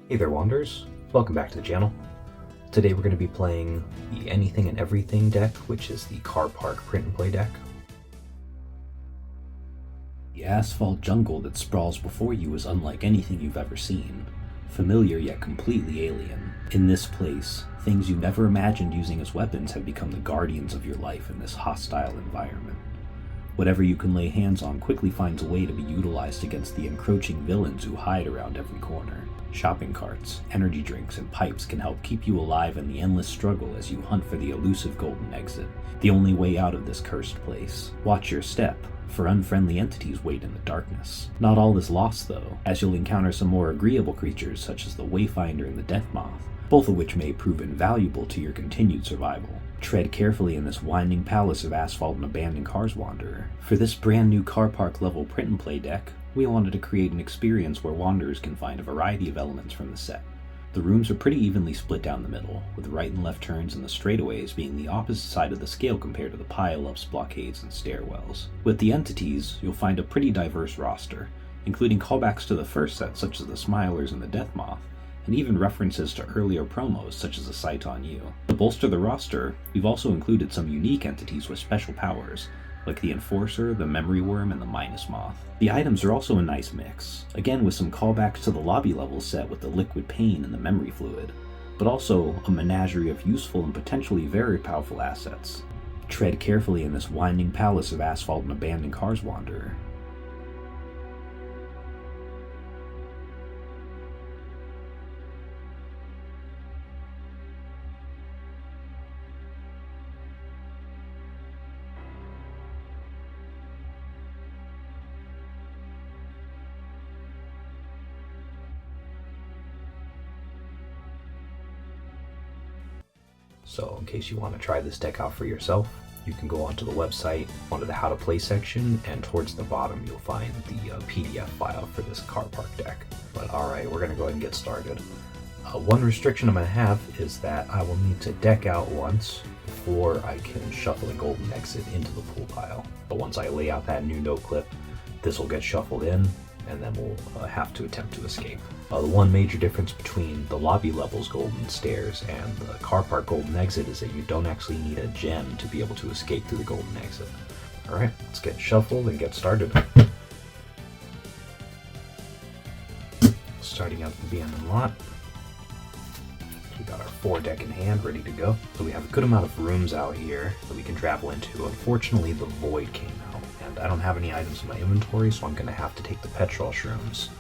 Hey there Wanderers, welcome back to the channel. Today we're going to be playing the Anything and Everything deck, which is the Car Park print and play deck. The asphalt jungle that sprawls before you is unlike anything you've ever seen. Familiar yet completely alien. In this place, things you never imagined using as weapons have become the guardians of your life in this hostile environment. Whatever you can lay hands on quickly finds a way to be utilized against the encroaching villains who hide around every corner. Shopping carts, energy drinks, and pipes can help keep you alive in the endless struggle as you hunt for the elusive golden exit, the only way out of this cursed place. Watch your step, for unfriendly entities wait in the darkness. Not all is lost though, as you'll encounter some more agreeable creatures such as the Wayfinder and the Death Moth, both of which may prove invaluable to your continued survival. Tread carefully in this winding palace of asphalt and abandoned cars, Wanderer. For this brand new car park level print and play deck, we wanted to create an experience where Wanderers can find a variety of elements from the set. The rooms are pretty evenly split down the middle, with right and left turns and the straightaways being the opposite side of the scale compared to the pile-ups, blockades, and stairwells. With the entities, you'll find a pretty diverse roster, including callbacks to the first set such as the Smilers and the Death Moth, and even references to earlier promos such as A Sight on You. To bolster the roster, we've also included some unique entities with special powers, like the Enforcer, the Memory Worm, and the Minus Moth. The items are also a nice mix, again with some callbacks to the lobby level set with the Liquid Pain and the Memory Fluid, but also a menagerie of useful and potentially very powerful assets. Tread carefully in this winding palace of asphalt and abandoned cars, Wanderer. So in case you want to try this deck out for yourself, you can go onto the website, onto the How to Play section, and towards the bottom you'll find the PDF file for this Car Park deck. But alright, we're going to go ahead and get started. One restriction I'm going to have is that I will need to deck out once before I can shuffle the golden exit into the pool pile. But once I lay out that new note clip, this will get shuffled in, and then we'll have to attempt to escape. The one major difference between the lobby level's golden stairs and the car park golden exit is that you don't actually need a gem to be able to escape through the golden exit. Alright, let's get shuffled and get started. Starting out the abandoned lot. We got our 4 deck in hand ready to go. So we have a good amount of rooms out here that we can travel into. Unfortunately, the Void came out, and I don't have any items in my inventory, so I'm going to have to take the petrol shrooms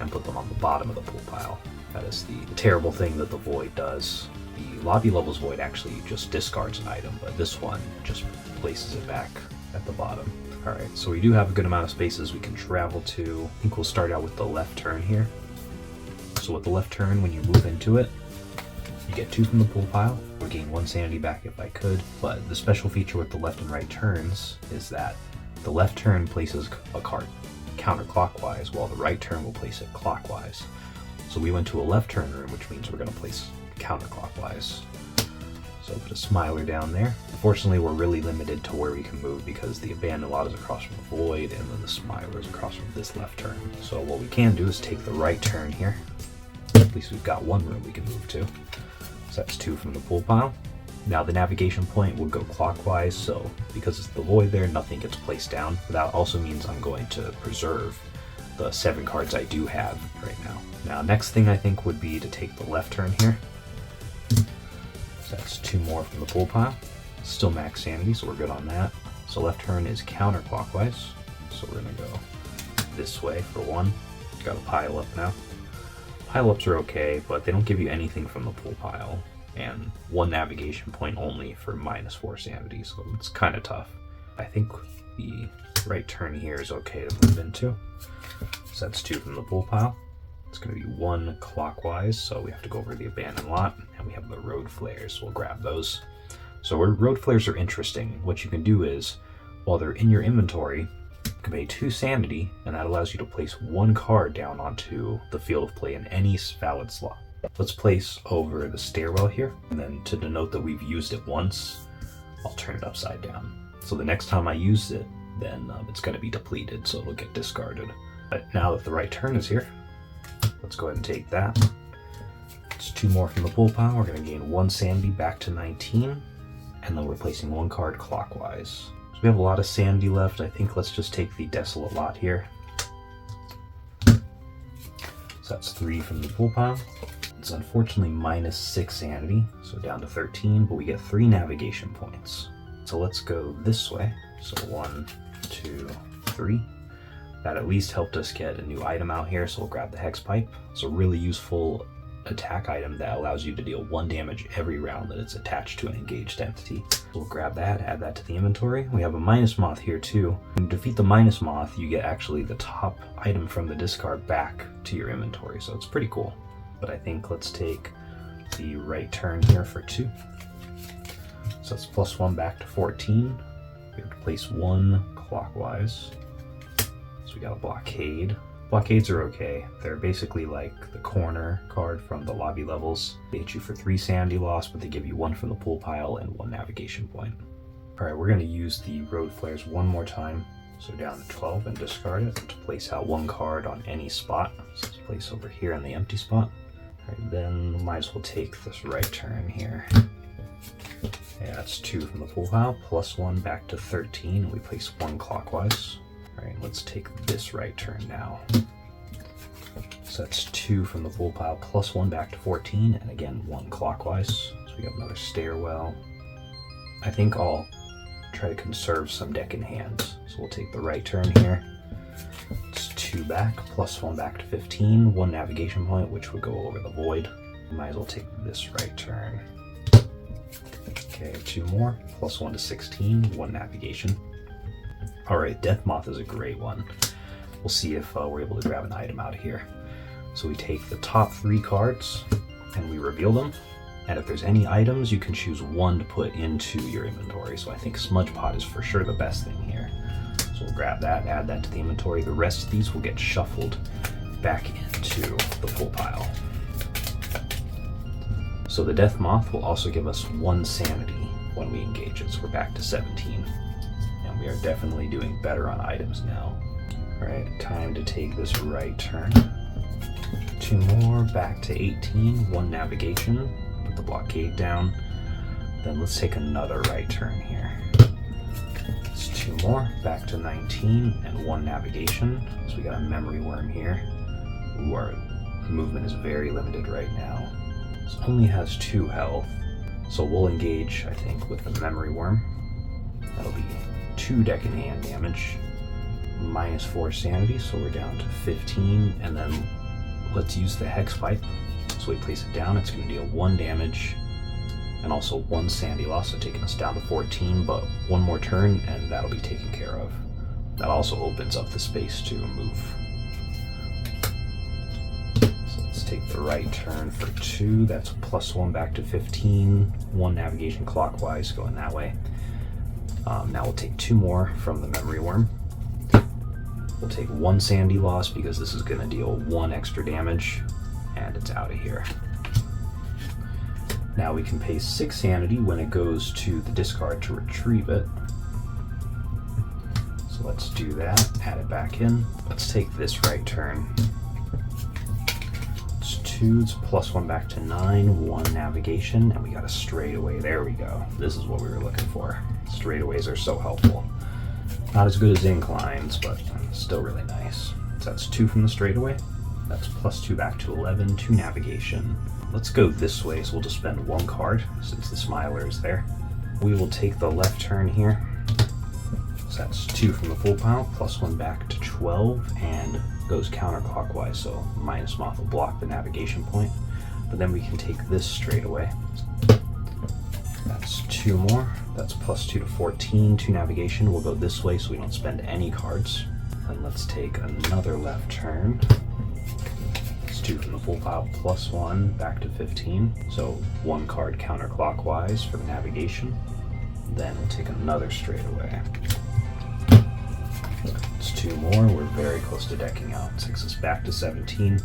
and put them on the bottom of the pool pile. That is the terrible thing that the Void does. The lobby level's Void actually just discards an item, but this one just places it back at the bottom. Alright, so we do have a good amount of spaces we can travel to. I think we'll start out with the left turn here. So with the left turn, when you move into it, you get 2 from the pool pile. I would gain 1 sanity back if I could, but the special feature with the left and right turns is that the left turn places a card counterclockwise, while the right turn will place it clockwise. So we went to a left turn room, which means we're going to place counterclockwise. So put a Smiler down there. Unfortunately, we're really limited to where we can move because the abandoned lot is across from the Void, and then the Smiler is across from this left turn. So what we can do is take the right turn here. At least we've got 1 room we can move to. So that's 2 from the pool pile. Now the navigation point will go clockwise, so because it's the Void there, nothing gets placed down. But that also means I'm going to preserve the 7 cards I do have right now. Now next thing I think would be to take the left turn here. So that's 2 more from the pool pile. Still max sanity, so we're good on that. So left turn is counterclockwise, so we're gonna go this way for 1. Got a pile up now. Pile-ups are okay, but they don't give you anything from the pool pile, and 1 navigation point only for -4 sanity, so it's kind of tough. I think the right turn here is okay to move into. So that's 2 from the pool pile. It's going to be 1 clockwise, so we have to go over the abandoned lot, and we have the road flares, so we'll grab those. So road flares are interesting. What you can do is, while they're in your inventory, you can pay 2 sanity, and that allows you to place 1 card down onto the field of play in any valid slot. Let's place over the stairwell here, and then to denote that we've used it once, I'll turn it upside down. So the next time I use it, then it's going to be depleted, so it'll get discarded. But now that the right turn is here, let's go ahead and take that. That's 2 more from the pool pile. We're going to gain 1 sanity back to 19, and then we're placing 1 card clockwise. So we have a lot of sanity left. I think let's just take the desolate lot here. So that's 3 from the pool pile. It's unfortunately minus 6 sanity, so down to 13, but we get 3 navigation points. So let's go this way. So 1, 2, 3. That at least helped us get a new item out here, so we'll grab the hex pipe. It's a really useful attack item that allows you to deal 1 damage every round that it's attached to an engaged entity. We'll grab that, add that to the inventory. We have a minus moth here too. When you defeat the minus moth, you get actually the top item from the discard back to your inventory, so it's pretty cool. But I think let's take the right turn here for 2. So that's +1 back to 14. We have to place 1 clockwise. So we got a blockade. Blockades are okay. They're basically like the corner card from the lobby levels. They hit you for 3 sanity loss, but they give you 1 from the pool pile and 1 navigation point. Alright, we're going to use the road flares one more time. So down to 12 and discard it to place out 1 card on any spot. So let's place over here in the empty spot. Alright, then might as well take this right turn here. Yeah, that's 2 from the pool pile, +1 back to 13, and we place 1 clockwise. Alright, let's take this right turn now. So that's 2 from the pool pile, +1 back to 14, and again 1 clockwise. So we got another stairwell. I think I'll try to conserve some deck in hand. So we'll take the right turn here. It's 2 back, +1 back to 15, 1 navigation point, which would go over the void. Might as well take this right turn. Okay, 2 more, +1 to 16, 1 navigation. Alright, Death Moth is a great one. We'll see if we're able to grab an item out of here. So we take the top 3 cards and we reveal them. And if there's any items, you can choose 1 to put into your inventory. So I think Smudge Pot is for sure the best thing here. So we'll grab that, add that to the inventory. The rest of these will get shuffled back into the pool pile. So the Death Moth will also give us 1 sanity when we engage it. So we're back to 17. And we are definitely doing better on items now. Alright, time to take this right turn. 2 more, back to 18, 1 navigation. Put the blockade down. Then let's take another right turn here. It's 2 more, back to 19, and 1 navigation. So we got a memory worm here. Ooh, our movement is very limited right now. This only has 2 health. So we'll engage, I think, with the memory worm. That'll be 2 deck in hand damage, -4 sanity, so we're down to 15, and then let's use the hex pipe. So we place it down, it's going to deal 1 damage, and also 1 sanity loss, so taking us down to 14, but 1 more turn, and that'll be taken care of. That also opens up the space to move. So let's take the right turn for 2, that's +1 back to 15, 1 navigation clockwise, going that way. Now we'll take 2 more from the memory worm. We'll take 1 sanity loss because this is going to deal 1 extra damage, and it's out of here. Now we can pay 6 sanity when it goes to the discard to retrieve it. So let's do that, add it back in. Let's take this right turn. It's 2, it's +1 back to 9, 1 navigation, and we got a straightaway. There we go. This is what we were looking for. Straightaways are so helpful. Not as good as inclines, but still really nice. So that's 2 from the straightaway. That's +2 back to 11, 2 navigation. Let's go this way, so we'll just spend 1 card since the Smiler is there. We will take the left turn here. So that's 2 from the full pile, +1 back to 12, and goes counterclockwise, so minus Moth will block the navigation point. But then we can take this straight away. That's 2 more. That's +2 to 14, 2 navigation. We'll go this way so we don't spend any cards. And let's take another left turn. It's 2 from the full pile, +1 back to 15. So 1 card counterclockwise for the navigation. Then we'll take another straightaway. It's 2 more. We're very close to decking out. Takes us back to 17.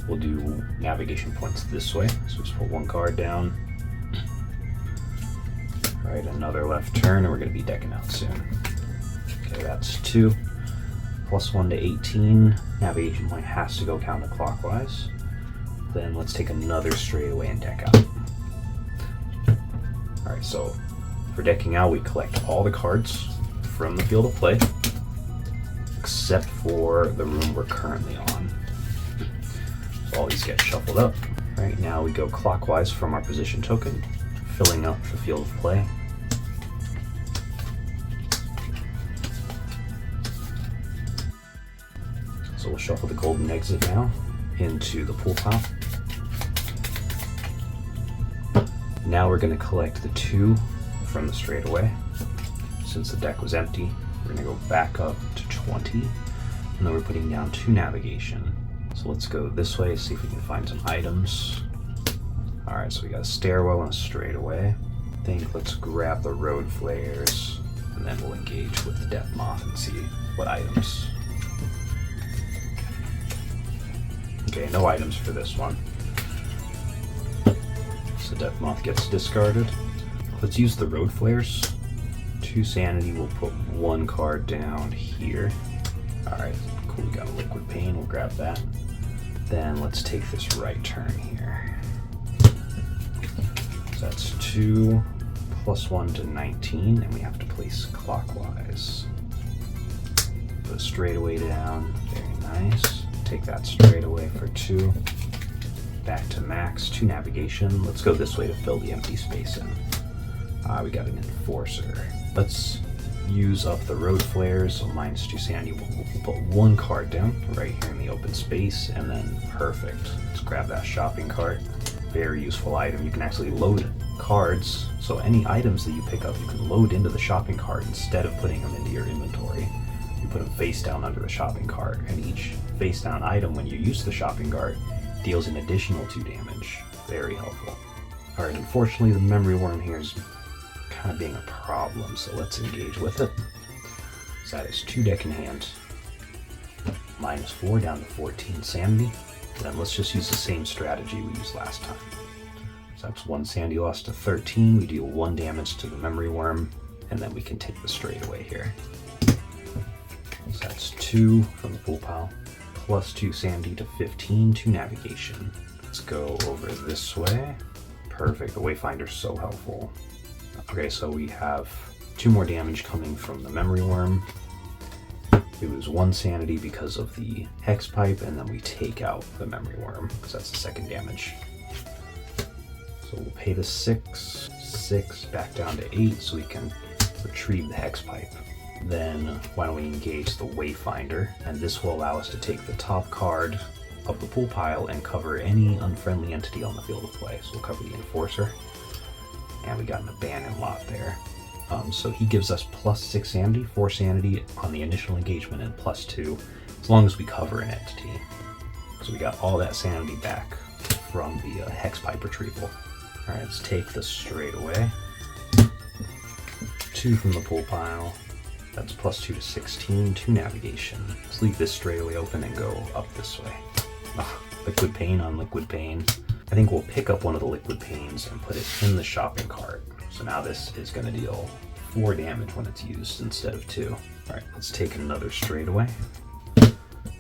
We'll do navigation points this way. So just put 1 card down. Alright, another left turn, and we're going to be decking out soon. Okay, that's 2. +1 to 18. Navigation point has to go counterclockwise. Then let's take another straightaway and deck out. Alright, so for decking out, we collect all the cards from the field of play, except for the room we're currently on. So all these get shuffled up. Right now we go clockwise from our position token, filling up the field of play. So we'll shuffle the golden exit now into the pool pile. Now we're going to collect the 2 from the straightaway. Since the deck was empty, we're going to go back up to 20, and then we're putting down 2 navigation. So let's go this way, see if we can find some items. Alright, so we got a stairwell and a straightaway. I think let's grab the road flares, and then we'll engage with the Death Moth and see what items. Okay, no items for this one. So Death Moth gets discarded. Let's use the road flares. 2 sanity, we'll put 1 card down here. Alright, cool, we got a liquid pain, we'll grab that. Then let's take this right turn here. So that's 2 plus 1 to 19, and we have to place clockwise. Put a straightaway down, very nice. Take that straightaway for 2. Back to max, 2 navigation. Let's go this way to fill the empty space in. We got an enforcer. Let's use up the road flares, so minus 2 sanity. We'll put 1 card down right here in the open space, and then perfect. Let's grab that shopping cart. Very useful item. You can actually load cards, so any items that you pick up you can load into the shopping cart instead of putting them into your inventory. You put them face down under the shopping cart, and each face down item when you use the shopping cart deals an additional 2 damage. Very helpful. Alright, unfortunately the memory worm here is kind of being a problem, so let's engage with it. So that is 2 deck in hand. Minus 4 down to 14 sanity. Then let's just use the same strategy we used last time. So that's 1 sanity loss to 13. We deal 1 damage to the memory worm, and then we can take the straightaway here. So that's 2 from the pool pile, plus 2 sanity to 15, 2 navigation. Let's go over this way. Perfect, the Wayfinder's so helpful. Okay, so we have 2 more damage coming from the memory worm. We lose 1 sanity because of the hex pipe, and then we take out the memory worm, because that's the 2nd damage. So we'll pay the 6, back down to 8, so we can retrieve the hex pipe. Then why don't we engage the Wayfinder, and this will allow us to take the top card of the pool pile and cover any unfriendly entity on the field of play. So we'll cover the Enforcer, and we got an abandoned lot there. So he gives us plus 6 sanity, 4 sanity on the initial engagement, and plus 2 as long as we cover an entity. So we got all that sanity back from the hex pipe retrieval. Alright, let's take this straight away. 2 from the pool pile. That's plus 2 to 16, 2 navigation. Let's leave this straightaway open and go up this way. Liquid pain on liquid pain. I think we'll pick up one of the liquid pains and put it in the shopping cart. So now this is going to deal 4 damage when it's used instead of 2. Alright, let's take another straightaway.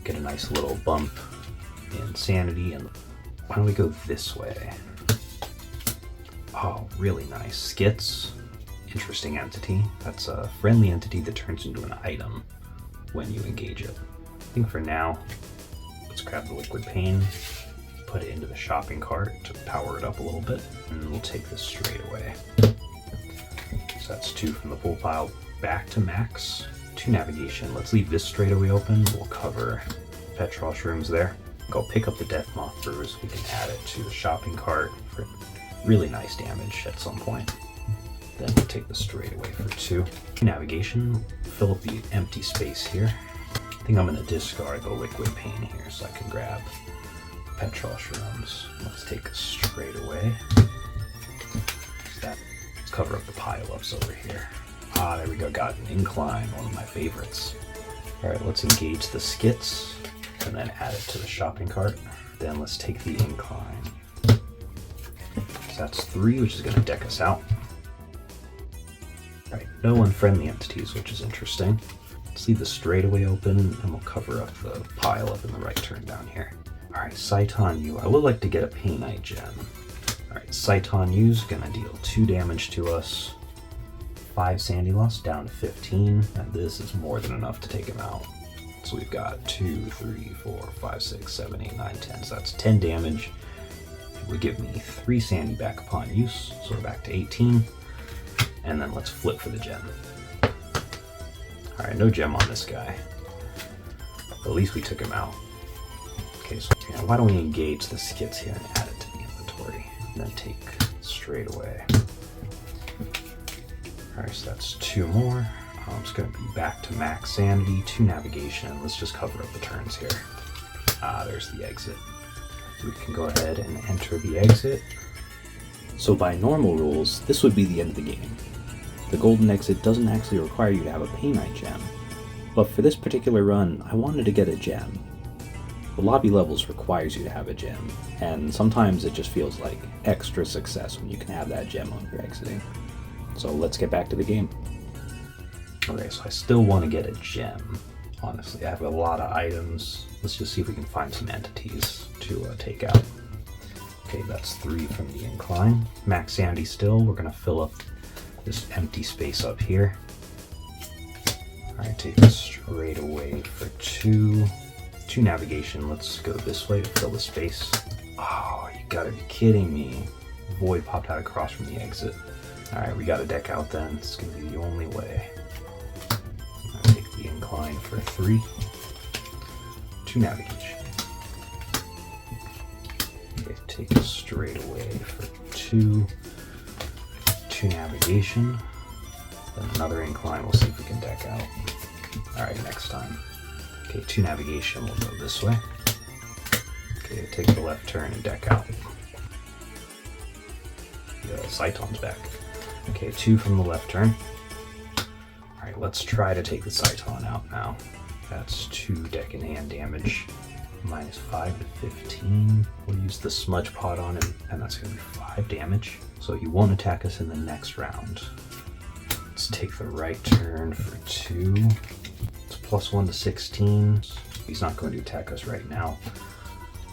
Get a nice little bump in sanity, and why don't we go this way? Oh, really nice. Skits. Interesting entity. That's a friendly entity that turns into an item when you engage it. I think for now, let's grab the liquid pain, put it into the shopping cart to power it up a little bit, and we'll take this straight away. So that's 2 from the pool pile, back to max, 2 navigation. Let's leave this straightaway open. We'll cover petrol shrooms there. Go pick up the Death Moth bruise. We can add it to the shopping cart for really nice damage at some point. Then we'll take the straightaway for 2. Navigation, fill up the empty space here. I think I'm going to discard the liquid pain here so I can grab petrol shrooms. Let's take a straightaway. Let's cover up the pile-ups over here. Ah, there we go, got an incline, one of my favorites. Alright, let's engage the skits and then add it to the shopping cart. Then let's take the incline. So that's 3, which is going to deck us out. Alright, no unfriendly entities, which is interesting. Let's leave the straightaway open, and we'll cover up the pile up in the right turn down here. Alright, Sight on you. I would like to get a Painite gem. Alright, Sight on you's gonna deal 2 damage to us. 5 sandy loss down to 15, and this is more than enough to take him out. So we've got 2, 3, 4, 5, 6, 7, 8, 9, 10. So that's 10 damage. It would give me 3 sandy back upon use, so we're back to 18. And then let's flip for the gem. Alright, no gem on this guy. But at least we took him out. Okay, so yeah, why don't we engage the skits here and add it to the inventory, and then take straight away. Alright, so that's 2 more. It's going to be back to max sanity, 2 navigation. Let's just cover up the turns here. There's the exit. So we can go ahead and enter the exit. So by normal rules, this would be the end of the game. The golden exit doesn't actually require you to have a Painite gem, but for this particular run, I wanted to get a gem. The lobby levels requires you to have a gem, and sometimes it just feels like extra success when you can have that gem when you're exiting. So let's get back to the game. Okay, so I still want to get a gem. Honestly, I have a lot of items. Let's just see if we can find some entities to take out. Okay, that's 3 from the incline. Max sanity still. We're going to fill up this empty space up here. Alright, take this straight away for 2. 2 navigation. Let's go this way to fill the space. Oh, you gotta be kidding me. Void popped out across from the exit. Alright, we got a deck out then. It's gonna be the only way. I'll take the incline for 3. 2 navigation. Okay, take it straight away for 2. 2 navigation. Then another incline. We'll see if we can deck out. Alright, next time. Okay, 2 navigation. We'll go this way. Okay, take the left turn and deck out. The Cyton's back. Okay, 2 from the left turn. Alright, let's try to take the Cyton out now. That's 2 deck in hand damage. Minus 5 to 15. We'll use the smudge pot on him, and that's going to be 5 damage. So he won't attack us in the next round. Let's take the right turn for 2. It's +1 to 16. He's not going to attack us right now.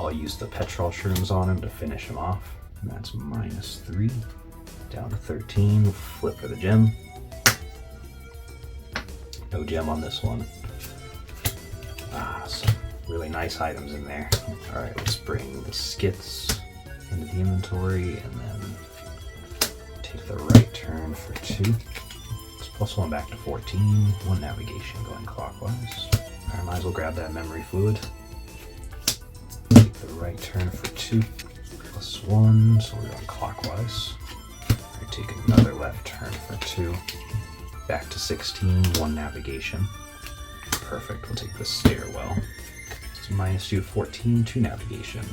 I'll use the petrol shrooms on him to finish him off. And that's -3. Down to 13. Flip for the gem. No gem on this one. Some really nice items in there. Alright, let's bring the skits into the inventory and then take the right turn for 2. It's +1 back to 14. 1 navigation going clockwise. Alright, might as well grab that memory fluid. Take the right turn for 2. +1, so we're going clockwise. Alright, take another left turn for 2. Back to 16, 1 navigation. Perfect, we'll take the stairwell. It's -2 to 14, 2 navigation.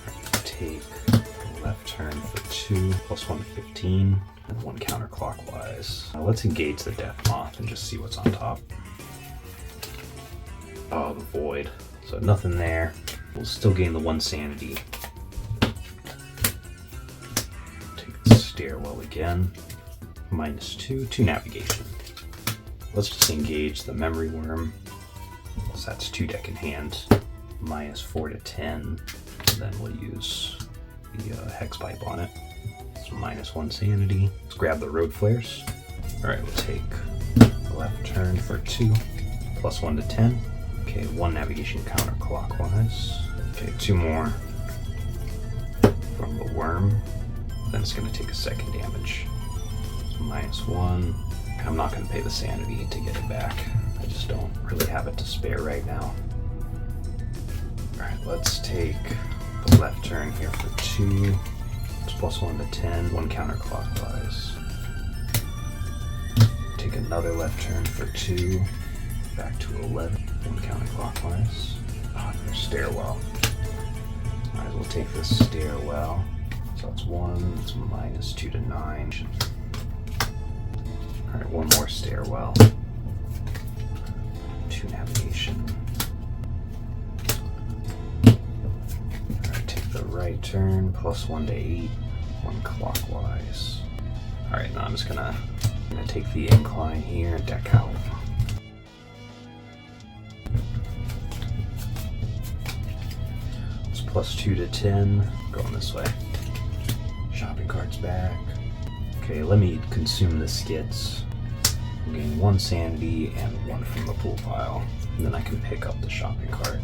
Alright, take the left turn for 2, +1 to 15, and 1 counterclockwise. Now let's engage the Death Moth and just see what's on top. Oh, the void. So nothing there. We'll still gain the 1 sanity. Take the stairwell again. -2, 2 navigation. Let's just engage the memory worm. So that's 2 deck in hand. -4 to 10. And then we'll use the hex pipe on it. So -1 sanity. Let's grab the road flares. Alright, we'll take the left turn for 2. +1 to 10. Okay, 1 navigation counterclockwise. Okay, 2 more from the worm. Then it's going to take a 2nd damage. So -1. I'm not going to pay the sanity to get it back. I just don't really have it to spare right now. Alright, let's take the left turn here for 2. It's +1 to 10. 1 counterclockwise. Take another left turn for 2. Back to 11. 1 counterclockwise. There's stairwell. Might as well take this stairwell. So it's 1. It's -2 to 9. Alright, 1 more stairwell. 2 navigation. Alright, take the right turn. +1 to 8. 1 clockwise. Alright, now I'm just gonna take the incline here and deck out. plus 2 to 10. Going this way. Shopping cart's back. Okay, let me consume the skits. I'll gain 1 sanity and 1 from the pool pile. And then I can pick up the shopping cart.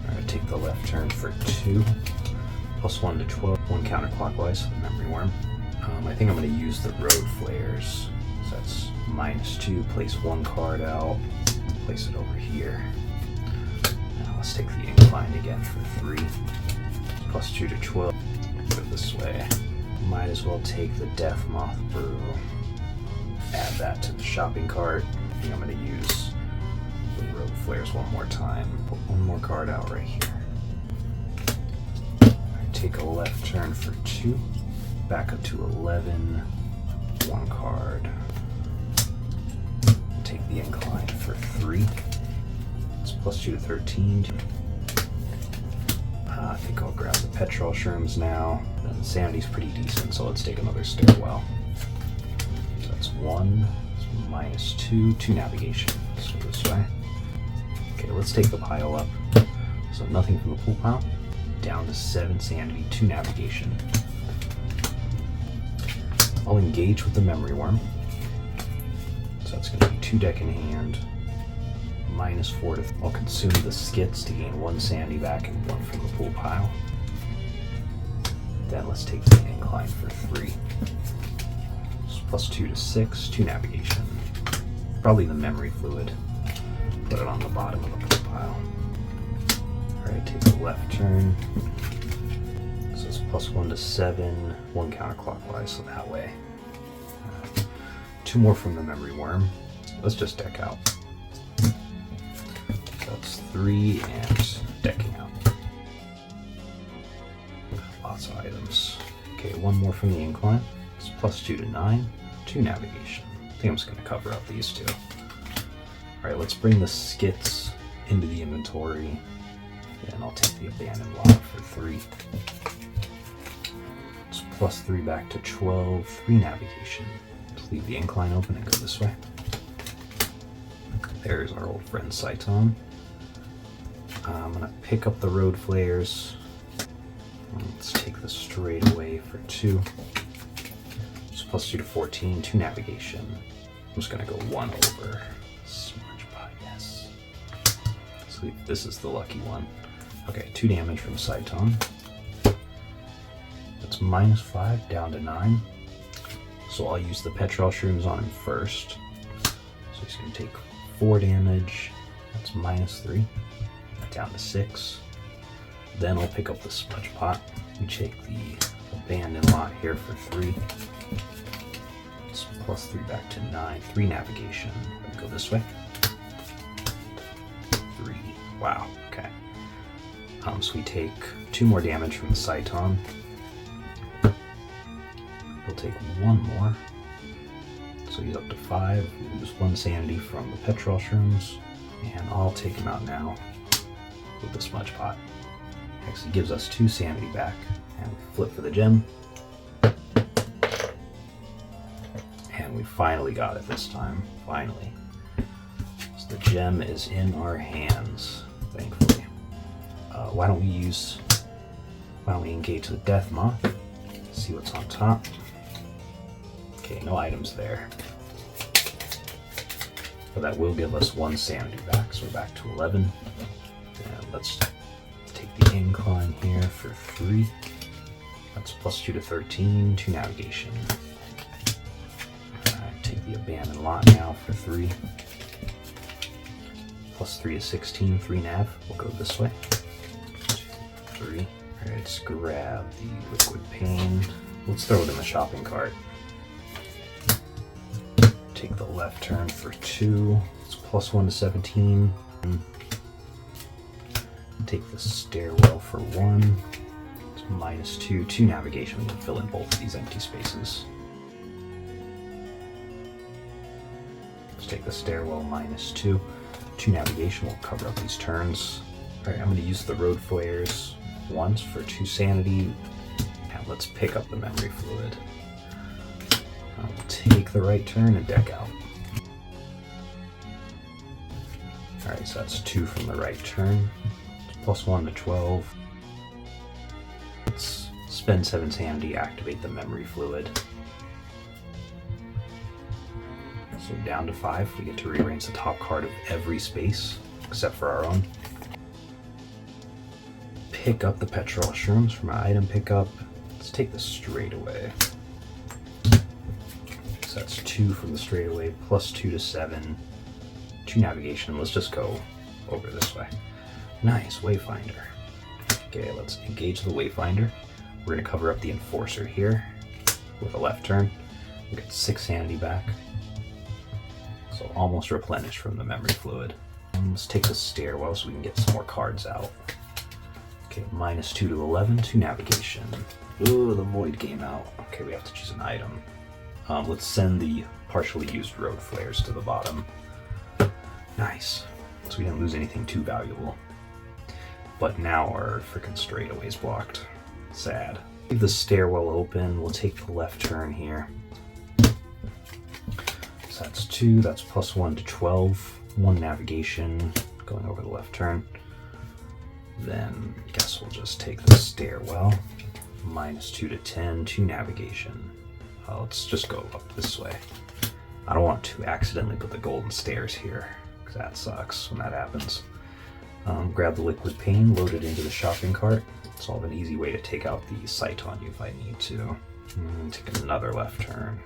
Alright, take the left turn for 2. Plus 1 to 12. 1 counterclockwise for the memory worm. I think I'm going to use the road flares. So that's -2. Place 1 card out. Place it over here. Now let's take the incline again for 3. Plus 2 to 12. Go this way. Might as well take the Death Moth brew. Add that to the shopping cart. I think I'm going to use the road flares one more time. Put 1 more card out right here. Take a left turn for 2. Back up to 11. 1 card. Take the incline for 3. It's plus 2 to 13. I think I'll grab the petrol shrooms now. And sanity's pretty decent, so let's take another stairwell. So that's 1. It's -2. 2 navigation. Let's go this way. Okay, let's take the pile up. So nothing from the pool pile. Down to 7 sanity, 2 navigation. I'll engage with the memory worm. So that's going to be 2 deck in hand. -4 to. I'll consume the skits to gain 1 sanity back and 1 from the pool pile. Then let's take the incline for 3. It's plus 2 to 6, 2 navigation. Probably the memory fluid. Put it on the bottom of the pool pile. Alright, take the left turn. So it's plus 1 to 7, 1 counterclockwise, so that way. 2 more from the memory worm. Let's just deck out. So that's 3 and decking out. Lots of items. Okay, 1 more from the incline. It's plus 2 to 9, 2 navigation. I think I'm just going to cover up these 2. Alright, let's bring the skits into the inventory. And I'll take the abandoned lot for 3. It's plus 3 back to 12, 3 navigation. Let's leave the incline open and go this way. There's our old friend Saiton. I'm going to pick up the road flares. Let's take the straightaway for 2. It's plus 2 to 14, 2 navigation. I'm just going to go 1 over. Smudge pot, yes. So this is the lucky one. Okay, 2 damage from Saiton. That's -5 down to 9. So I'll use the petrol shrooms on him first. So he's going to take 4 damage. That's -3. Down to 6. Then I'll pick up the smudge pot. We take the abandoned lot here for 3. It's plus 3 back to 9. 3 navigation. Go this way. 3. Wow, okay. So we take 2 more damage from the Saiton. We'll take 1 more. So he's up to 5. We lose 1 sanity from the petrol shrooms. And I'll take him out now with the smudge pot. Actually gives us 2 sanity back. And we flip for the gem. And we finally got it this time. Finally. So the gem is in our hands, thankfully. Why don't we engage the Death Moth? See what's on top. Okay, no items there. But that will give us 1 sanity back, so we're back to 11. And let's take the incline here for 3. That's plus 2 to 13, 2 navigation. Alright, take the abandoned lot now for 3. Plus 3 to 16, 3 nav. We'll go this way. 3. Alright, let's grab the liquid pain. Let's throw it in the shopping cart. Take the left turn for 2. It's plus 1 to 17. Take the stairwell for 1. It's -2, 2 navigation. We can fill in both of these empty spaces. Let's take the stairwell -2, 2 navigation. We'll cover up these turns. Alright, I'm going to use the road flares once for 2 sanity. And let's pick up the memory fluid. I'll take the right turn and deck out. Alright, so that's 2 from the right turn. +1 to 12. Let's spend 7 sanity, activate the memory fluid. So down to 5, we get to rearrange the top card of every space, except for our own. Pick up the petrol shrooms from our item pickup. Let's take the straightaway. So that's 2 from the straightaway, +2 to 7. 2 navigation. Let's just go over this way. Nice, Wayfinder. Okay, let's engage the Wayfinder. We're going to cover up the Enforcer here with a left turn. We'll get 6 sanity back. So almost replenished from the memory fluid. Let's take the stairwell so we can get some more cards out. Okay, -2 to 11, 2 navigation. Ooh, the void came out. Okay, we have to choose an item. Let's send the partially used road flares to the bottom. Nice. So we didn't lose anything too valuable. But now our freaking straightaway's blocked. Sad. Leave the stairwell open. We'll take the left turn here. So that's 2. That's +1 to 12. 1 navigation going over the left turn. Then I guess we'll just take the stairwell. -2 to 10. 2 navigation. Let's just go up this way. I don't want to accidentally put the golden stairs here, because that sucks when that happens. Grab the liquid pain, load it into the shopping cart. Solve an easy way to take out the sight on you if I need to. Take another left turn.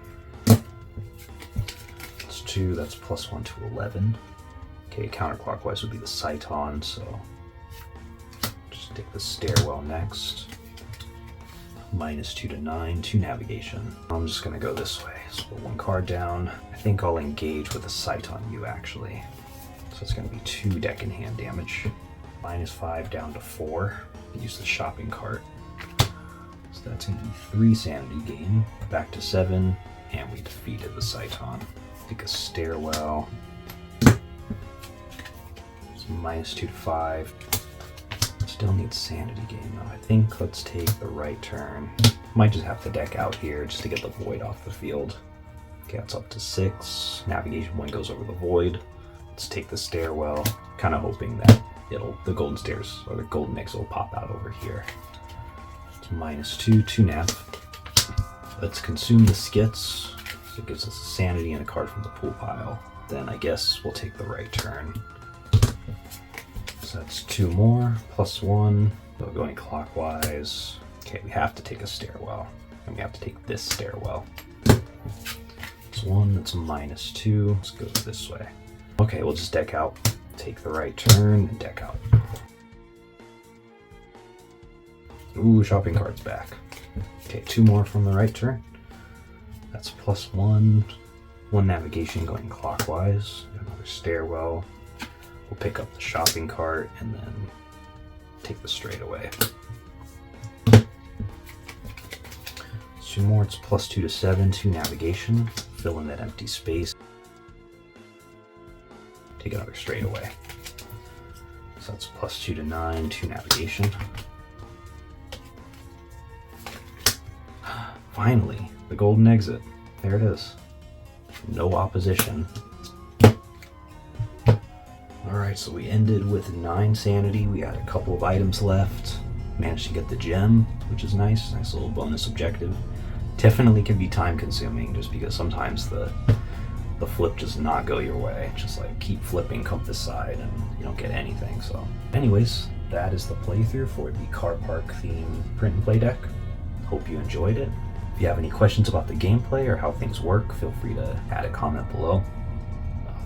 That's 2, that's +1 to 11. Okay, counterclockwise would be the sight on, so just take the stairwell next. -2 to 9, 2 navigation. I'm just gonna go this way. So put 1 card down. I think I'll engage with a sight on you actually. So it's gonna be 2 deck and hand damage. -5 down to 4. Use the shopping cart. So that's gonna be 3 sanity gain. Back to 7, and we defeated the sight on. Take a stairwell. It's -2 to 5. Still need sanity gain though. I think let's take the right turn. Might just have to deck out here just to get the void off the field. Okay, that's up to 6. Navigation 1 goes over the void. Let's take the stairwell, kind of hoping that the golden stairs or the golden X will pop out over here. It's -2, 2 nav. Let's consume the skits. So it gives us a sanity and a card from the pool pile. Then I guess we'll take the right turn. So that's 2 more, +1. So going clockwise. Okay, we have to take a stairwell. And we have to take this stairwell. It's 1, that's a -2. Let's go this way. Okay, we'll just deck out. Take the right turn and deck out. Ooh, shopping cart's back. Okay, 2 more from the right turn. That's +1. 1 navigation going clockwise. Another stairwell. We'll pick up the shopping cart and then take the straightaway. 2 more, it's +2 to 7, 2 navigation. Fill in that empty space. Take another straightaway. So that's +2 to 9, 2 navigation. Finally, the golden exit. There it is. No opposition. Alright, so we ended with 9 sanity. We had a couple of items left. Managed to get the gem, which is nice. Nice little bonus objective. Definitely can be time consuming just because sometimes the flip does not go your way. Just like keep flipping compass side and you don't get anything. So anyways, that is the playthrough for the car park theme print and play deck. Hope you enjoyed it. If you have any questions about the gameplay or how things work, feel free to add a comment below.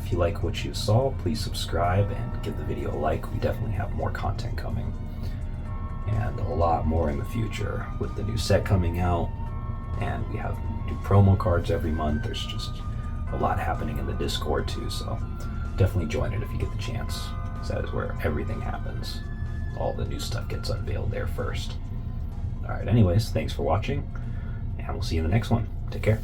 If you like what you saw, please subscribe and give the video a like. We definitely have more content coming. And a lot more in the future with the new set coming out. And we have new promo cards every month. There's just a lot happening in the Discord too, so definitely join it if you get the chance. because that is where everything happens. All the new stuff gets unveiled there first. Alright, anyways, thanks for watching, and we'll see you in the next one. Take care.